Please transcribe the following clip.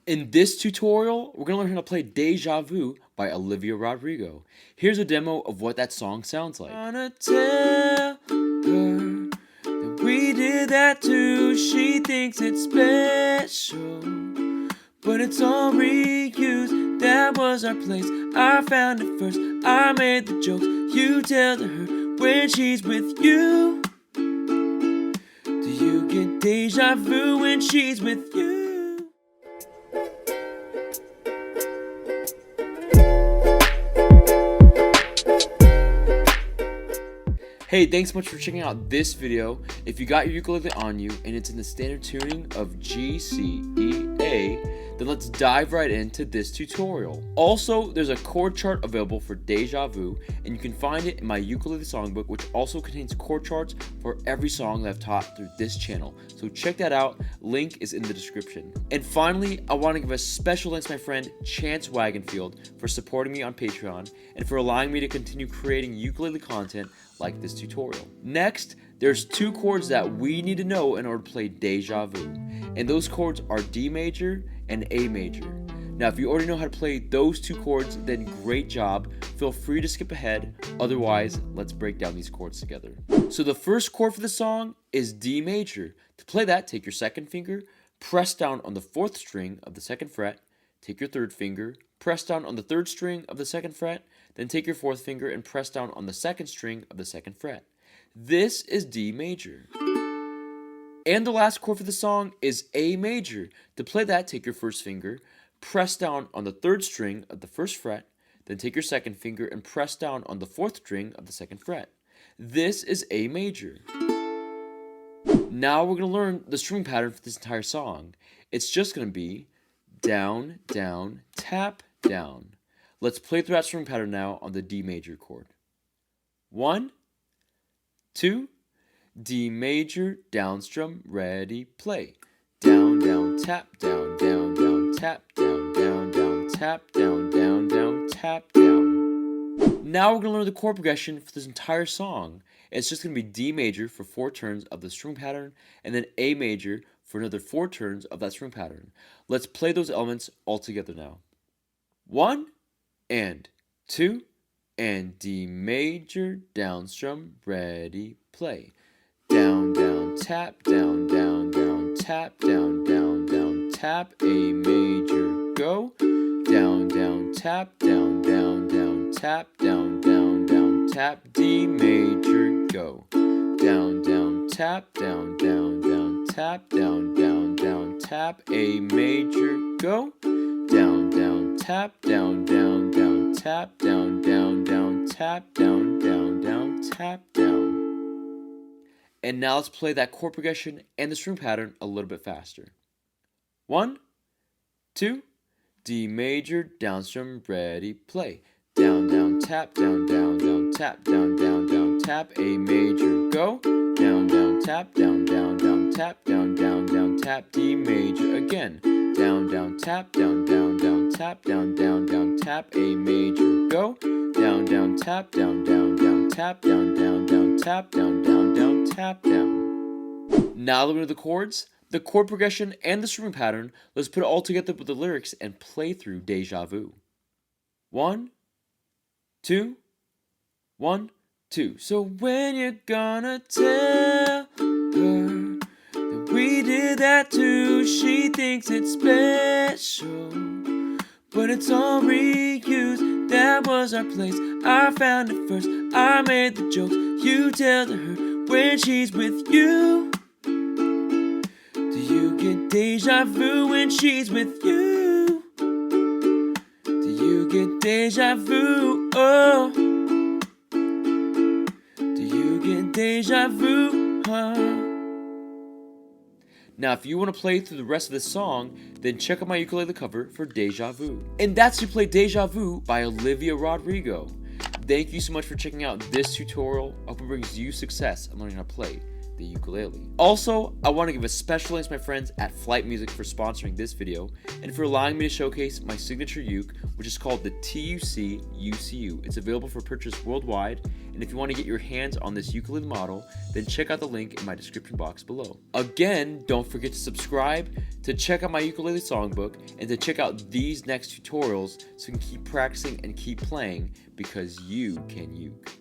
In this tutorial, we're going to learn how to play Deja Vu by Olivia Rodrigo. Here's a demo of what that song sounds like. Gonna tell her that we did that too. She thinks it's special, but it's all reused. That was our place. I found it first. I made the jokes. You tell her when she's with you. Do you get deja vu when she's with you? Hey, thanks so much for checking out this video. If you got your ukulele on you and it's in the standard tuning of G, C, E, A, then let's dive right into this tutorial. Also, there's a chord chart available for Deja Vu, and you can find it in my ukulele songbook, which also contains chord charts for every song that I've taught through this channel. So check that out, link is in the description. And finally, I want to give a special thanks to my friend Chance Wagonfield for supporting me on Patreon and for allowing me to continue creating ukulele content like this tutorial. Next, there's two chords that we need to know in order to play Deja Vu, and those chords are D major and A major. Now, if you already know how to play those two chords, then great job. Feel free to skip ahead. Otherwise, let's break down these chords together. So the first chord for the song is D major. To play that, take your second finger, press down on the fourth string of the second fret, take your third finger, press down on the third string of the second fret, then take your fourth finger and press down on the second string of the second fret. This is D major. And the last chord for the song is A major. To play that, take your first finger, press down on the third string of the first fret, then take your second finger and press down on the fourth string of the second fret. This is A major. Now we're going to learn the string pattern for this entire song. It's just going to be down, down, tap, down. Let's play through that string pattern now on the D major chord. 1, 2, D major, down strum, ready, play. Down, down, tap, down, down, down, tap, down, down, down, tap, down, down, down, tap, down. Now we're going to learn the chord progression for this entire song. It's just going to be D major for 4 turns of the string pattern, and then A major for another 4 turns of that string pattern. Let's play those elements all together now. 1 and 2 and D major, down strum, ready, play. Down, down, tap, down, down, down, tap, down, down, down, tap, A major, go. Down, down, tap, down, down, down, tap, down, down, down, tap, D major, go. Down, down, tap, down, down, down, tap, down, down, down, tap, A major, go. Down, down, tap, down, down, down, tap, down, down, down, tap, down, down, down, tap, down. And now let's play that chord progression and the string pattern a little bit faster. 1, 2, D major, down strum, ready, play. Down, down, tap, down, down, down, tap, down, down, down, tap, A major, go. Down, down, tap, down, down, down, tap, down, down, down, tap, D major again. Down, down, tap, down, down, down, tap, down, down, down, tap, A major, go. Down, down, tap, down, down, down, tap, down, down, down, tap, down, down, down, tap, down. Now that we know the chords, the chord progression, and the string pattern, let's put it all together with the lyrics and play through Deja Vu. 1, 2, 1, 2. So when you're gonna tell her that we did that too, she thinks it's special, but it's all reused. That was our place. I found it first. I made the jokes. You tell her when she's with you. Do you get deja vu when she's with you? Do you get deja vu? Oh. Do you get deja vu? Huh? Now, if you want to play through the rest of this song, then check out my ukulele cover for Deja Vu. And that's how you play Deja Vu by Olivia Rodrigo. Thank you so much for checking out this tutorial. I hope it brings you success in learning how to play the ukulele. Also, I want to give a special thanks to my friends at Flight Music for sponsoring this video and for allowing me to showcase my signature uke, which is called the TUC UCU. It's available for purchase worldwide, and if you want to get your hands on this ukulele model, then check out the link in my description box below. Again, don't forget to subscribe, to check out my ukulele songbook, and to check out these next tutorials so you can keep practicing and keep playing, because you can uke.